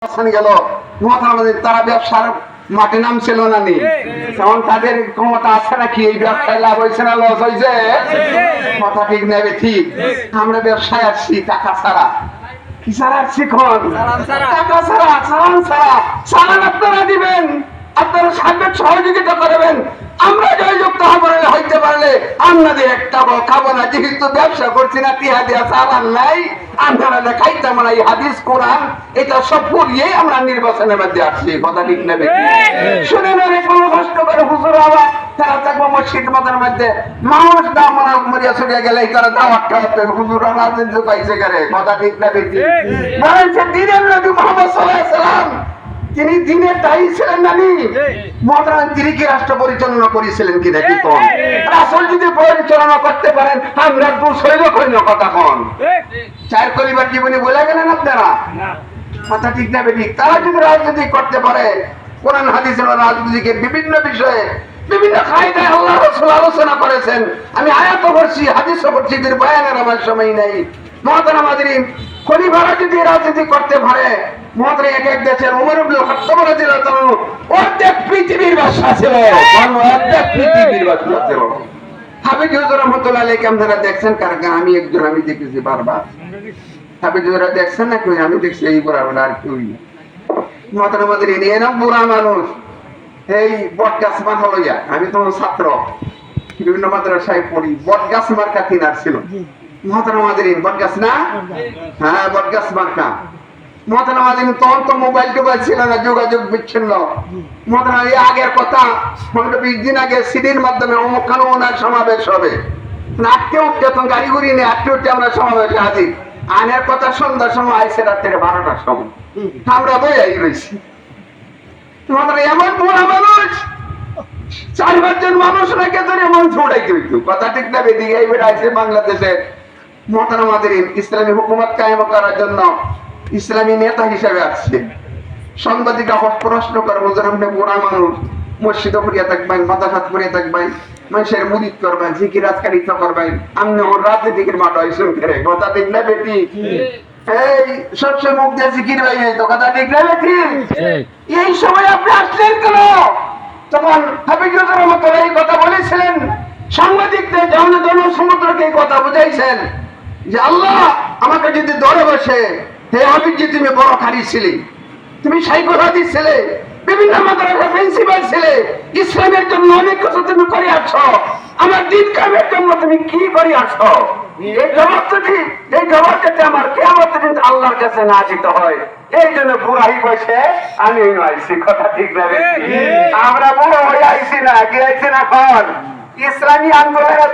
গেল তারা ব্যবসার মাঠে নামছিল না নি, তখন তাদের ক্ষমতা আছে নাকি এই ব্যবসায় লাভ হয়েছে না লস হয়েছে? কথা ঠিক নেবে ঠিক। আমরা ব্যবসায় আসছি টাকা ছাড়া, কি ছাড়া আসছি? টাকা ছাড়া, চালান ছাড়া। চালান আপনারা দিবেন, আপনারা সার্বিক সহযোগিতা করবেন। আমরা জয়যুক্ত হইতে পারলে আপনাদের একটা খাবো না, যেহেতু ব্যবসা করছি না, টিহা দিয়া চালান নাই, আপনারা খাইতাম না। এই হাদিস কোরআন এটা সব পড়িয়ে আমরা নির্বাচনের মধ্যে আসছি। কথা ঠিক নেবে শুনে নেবে, কোনো কষ্ট করে হুজুর আবার তারা থাকবো মসজিদ মাথার মধ্যে, মানুষ না মরিয়া ছড়িয়ে গেলে তারা দাওয়াত খাওয়াতে হুজুর রাজনীতি পাইছে করে। কথা ঠিক নেবে বলেছে দিনের নবী মুহাম্মদ সাল্লাল্লাহু আলাইহি ওয়াসাল্লাম তিনি দিনের দায়ী ছিলেন না নি? মহান তিনি কি রাষ্ট্র পরিচালনা করেছিলেন কি নাকি? কোন রাসূল যদি পরিচালনা করতে পারেন আমরা দূর শৈল করি না। কথা কোন চার কলিবার জীবনে বলে গেলেন আপনারা? কথা ঠিক না বেঠিক? তারা যদি রাজনীতি করতে পারে, কোরআন হাদিসের রাজনীতিকে বিভিন্ন বিষয়ে বিভিন্ন কায়দায় আল্লাহ রাসূল আলোচনা করেছেন। আমি আয়াতও পড়ছি, হাদিসও পড়ছি, এদের বয়ানের আমার সময় নাই। মুহতারাম হাজিরিন, খলিফারা যদি রাজনীতি করতে পারে, মহাত্রে এক এক দেশের ওমর ইবনে খাত্তাব রাদিয়াল্লাহু আনহু অর্ধেক পৃথিবীর বাদশা ছিল, অর্ধেক পৃথিবীর বাদশা ছিল। হাফেজ হুজুর রাহমাতুল্লাহ আলাইহি আপনারা দেখছেন কারণ আমি একজন, আমি দেখেছি বারবার। হাফেজ হুজুরা দেখছেন না? কই আমি দেখছি এই বরাবর আর কেউই না। মুহতারাম হাজিরিন, এরকম বুড়া মানুষ এই বটগাছ মাথা লইয়া, আমি তো ছাত্র, বিভিন্ন মাদ্রাসায় পড়ি, বটগাছ মার্কা কিনার ছিল। মুহতারাম হাজিরিন, বটগাছ না? হ্যাঁ, বটগাছ মার্কা। মুহতারাম হাজিরিন, তখন তো মোবাইল টোবাইল ছিল না, যোগাযোগ বিচ্ছিন্ন। মুহতারাম, এই আগের কথা 15-20 দিন আগে সিডির মাধ্যমে অমুক খানো ওনার সমাবেশ হবে, আটকে উঠতে তখন গাড়ি গুড়ি নিয়ে আটকে উঠতে আমরা সমাবেশে হাজির। আনের কথা সন্ধ্যার সময় আইসে রাত্রে 12টার সময়, আমরা বইয়াই রয়েছি। এমন বুড়া মানুষ 4-5 জন মানুষ রেখে ধরে মঞ্চ উঠাইতে হইতো। কথা ঠিক না বেদিকে এইবার আইসে বাংলাদেশে। মুহতারাম হাজিরিন, ইসলামী হুকুমত কায়েম করার জন্য ইসলামী নেতা হিসেবে আসছে। সাংবাদিক প্রশ্ন করে, হুজুর আপনি বুড়া মানুষ, মসজিদে পড়িয়া থাকবেন, মাদ্রাসাত পড়িয়া থাকবেন, মানুষের মুরিদ করবেন, জিকির আজকারিত করবেন, আপনি ওর রাজনীতির মাঠ হয়েছেন করে। কথা ঠিক না বেটি? এই সবসময় মুখ দিয়ে জিকির হয়ে যায় তো। কথা ঠিক না বেটি? এই সময় আপনি আসলেন কেন? তখন হাফেজ হুজুর রাহমাতুল্লাহ এই কথা বলেছিলেন সাংবাদিকদের, যখন জনসমুদ্রকে এই কথা বুঝাইছেন যে আল্লাহ আমাকে যদি ধরে বসে, হে হাফেজ জি তুমি বড় খারি ছিলে, তুমি শাইখুল হাদিস ছিলে, বিভিন্ন মাদ্রাসা প্রিন্সিপাল ছিলে, ইসলামের জন্য অনেক কিছু তুমি করে আসছো, আমার দিন কামের জন্য তুমি কি করে আসছো? এই জবাব যাতে আমার কিয়ামত দিন আল্লাহর কাছে না দিতে হয়, এই জন্য বুড়াই বসে আমি আইছি। কথা ঠিক না? আমরা বুড়ো হয়ে আইছি না, কি আইছি না? ইসলামী আন্দোলনের